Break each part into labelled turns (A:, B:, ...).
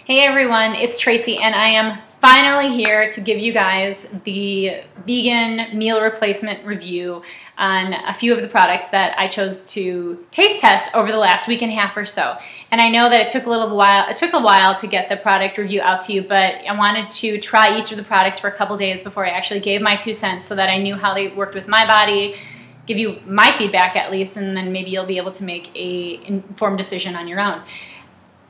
A: Hey everyone, it's Tracy and I am finally here to give you guys the vegan meal replacement review on a few of the products that I chose to taste test over the last week and a half or so. And I know that it took a while to get the product review out to you, but I wanted to try each of the products for a couple days before I actually gave my 2 cents so that I knew how they worked with my body, give you my feedback at least, and then maybe you'll be able to make an informed decision on your own.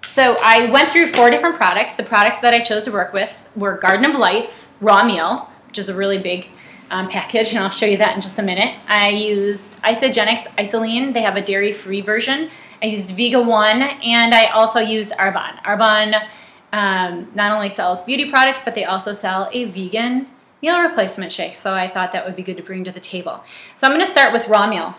A: So I went through 4 different products. The products that I chose to work with were Garden of Life Raw Meal, which is a really big package, and I'll show you that in just a minute. I used Isagenix Isalean. They have a dairy-free version. I used Vega One, and I also used Arbonne. Arbonne not only sells beauty products, but they also sell a vegan meal replacement shake, so I thought that would be good to bring to the table. So I'm going to start with Raw Meal.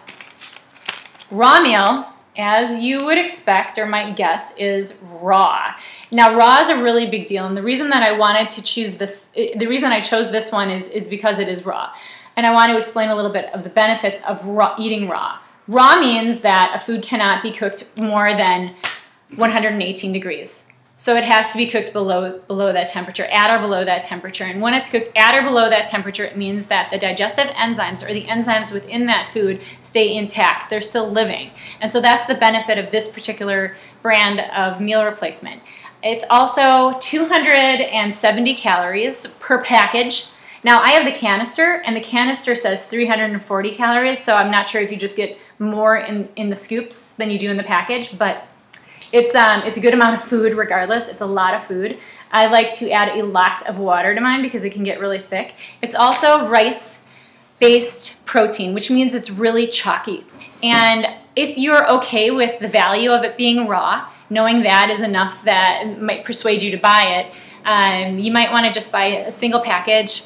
A: Raw Meal, as you would expect or might guess, is raw. Now, raw is a really big deal, and the reason that I wanted to choose this, the reason I chose this one is because it is raw. And I want to explain a little bit of the benefits of eating raw. Raw means that a food cannot be cooked more than 118 degrees. So it has to be cooked below that temperature, at or below that temperature. And when it's cooked at or below that temperature, it means that the digestive enzymes or the enzymes within that food stay intact. They're still living. And so that's the benefit of this particular brand of meal replacement. It's also 270 calories per package. Now I have the canister, and the canister says 340 calories, so I'm not sure if you just get more in the scoops than you do in the package, but it's a good amount of food regardless. It's a lot of food. I like to add a lot of water to mine because it can get really thick. It's also rice-based protein, which means it's really chalky. And if you're okay with the value of it being raw, knowing that is enough that might persuade you to buy it, you might want to just buy a single package,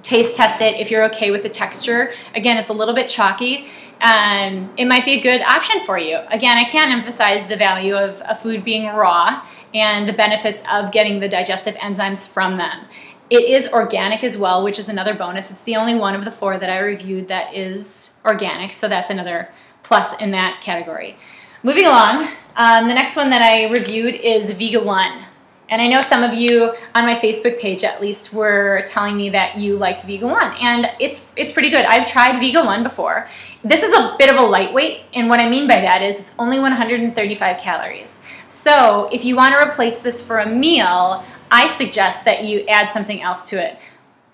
A: taste test it if you're okay with the texture. Again, it's a little bit chalky. It might be a good option for you. Again, I can't emphasize the value of a food being raw and the benefits of getting the digestive enzymes from them. It is organic as well, which is another bonus. It's the only one of the 4 that I reviewed that is organic, so that's another plus in that category. Moving along, the next one that I reviewed is Vega One. And I know some of you on my Facebook page at least were telling me that you liked Vega One, and it's pretty good. I've tried Vega One before. This is a bit of a lightweight, and what I mean by that is it's only 135 calories. So if you want to replace this for a meal, I suggest that you add something else to it.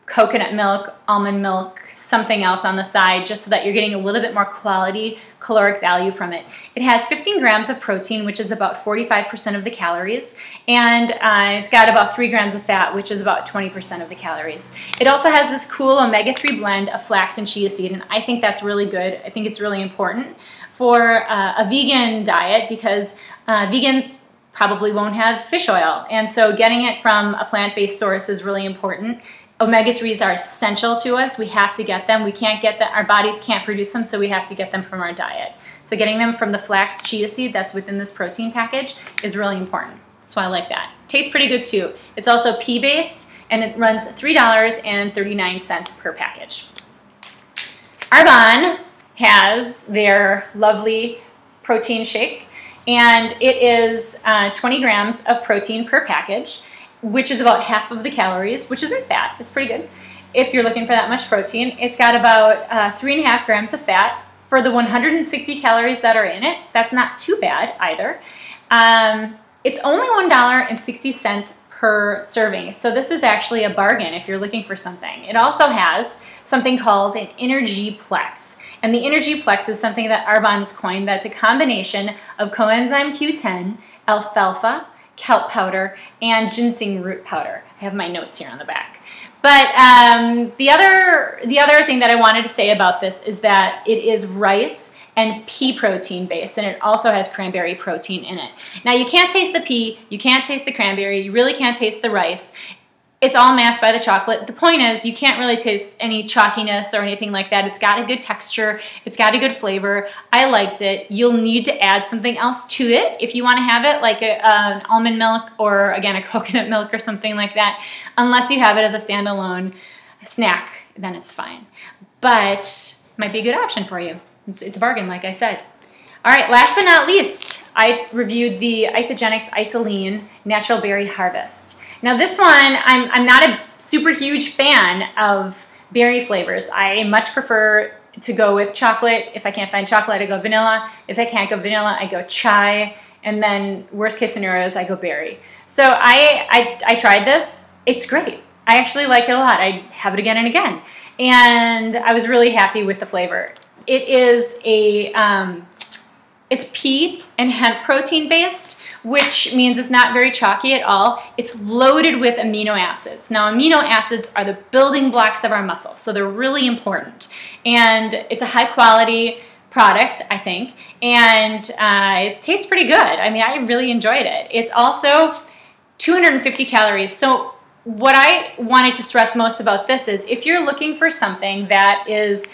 A: Coconut milk, almond milk, something else on the side, just so that you're getting a little bit more quality caloric value from it. It has 15 grams of protein, which is about 45% of the calories, and it's got about 3 grams of fat, which is about 20% of the calories. It also has this cool omega-3 blend of flax and chia seed, and I think that's really good. I think it's really important for a vegan diet because vegans probably won't have fish oil, and so getting it from a plant-based source is really important. Omega-3s are essential to us. We have to get them. We can't get them. Our bodies can't produce them, so we have to get them from our diet. So getting them from the flax chia seed that's within this protein package is really important. So I like that. Tastes pretty good too. It's also pea-based, and it runs $3.39 per package. Arbonne has their lovely protein shake, and it is 20 grams of protein per package, which is about half of the calories, which isn't bad. It's pretty good if you're looking for that much protein. It's got about 3.5 grams of fat. For the 160 calories that are in it, that's not too bad either. It's only $1.60 per serving, so this is actually a bargain if you're looking for something. It also has something called an Energy Plex. And the Energy Plex is something that Arbonne's coined that's a combination of coenzyme Q10, alfalfa, kelp powder, and ginseng root powder. I have my notes here on the back. But the other thing that I wanted to say about this is that it is rice and pea protein based, and it also has cranberry protein in it. Now you can't taste the pea, you can't taste the cranberry, you really can't taste the rice. It's all masked by the chocolate. The point is you can't really taste any chalkiness or anything like that. It's got a good texture. It's got a good flavor. I liked it. You'll need to add something else to it if you want to have it, like an almond milk or, again, a coconut milk or something like that. Unless you have it as a standalone snack, then it's fine. But it might be a good option for you. It's a bargain, like I said. All right, last but not least, I reviewed the Isagenix Isalean Natural Berry Harvest. Now this one, I'm not a super huge fan of berry flavors. I much prefer to go with chocolate. If I can't find chocolate, I go vanilla. If I can't go vanilla, I go chai. And then worst case scenarios, I go berry. So I tried this. It's great. I actually like it a lot. I have it again and again. And I was really happy with the flavor. It is it's pea and hemp protein based, which means it's not very chalky at all. It's loaded with amino acids. Now, amino acids are the building blocks of our muscle, so they're really important. And it's a high quality product, I think, and it tastes pretty good. I mean, I really enjoyed it. It's also 250 calories. So what I wanted to stress most about this is if you're looking for something that is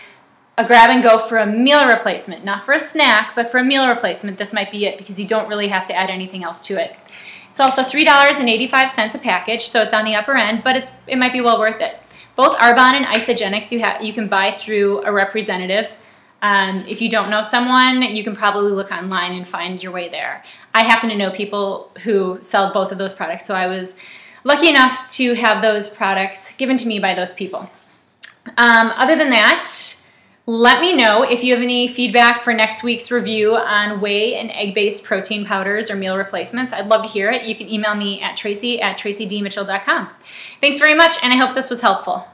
A: a grab and go for a meal replacement, not for a snack, but for a meal replacement, this might be it because you don't really have to add anything else to it. It's also $3.85 a package, so it's on the upper end, but it might be well worth it. Both Arbonne and Isagenix you can buy through a representative. If you don't know someone, you can probably look online and find your way there. I happen to know people who sell both of those products, so I was lucky enough to have those products given to me by those people. Other than that, let me know if you have any feedback for next week's review on whey and egg-based protein powders or meal replacements. I'd love to hear it. You can email me at traci@tracidmitchell.com. Thanks very much, and I hope this was helpful.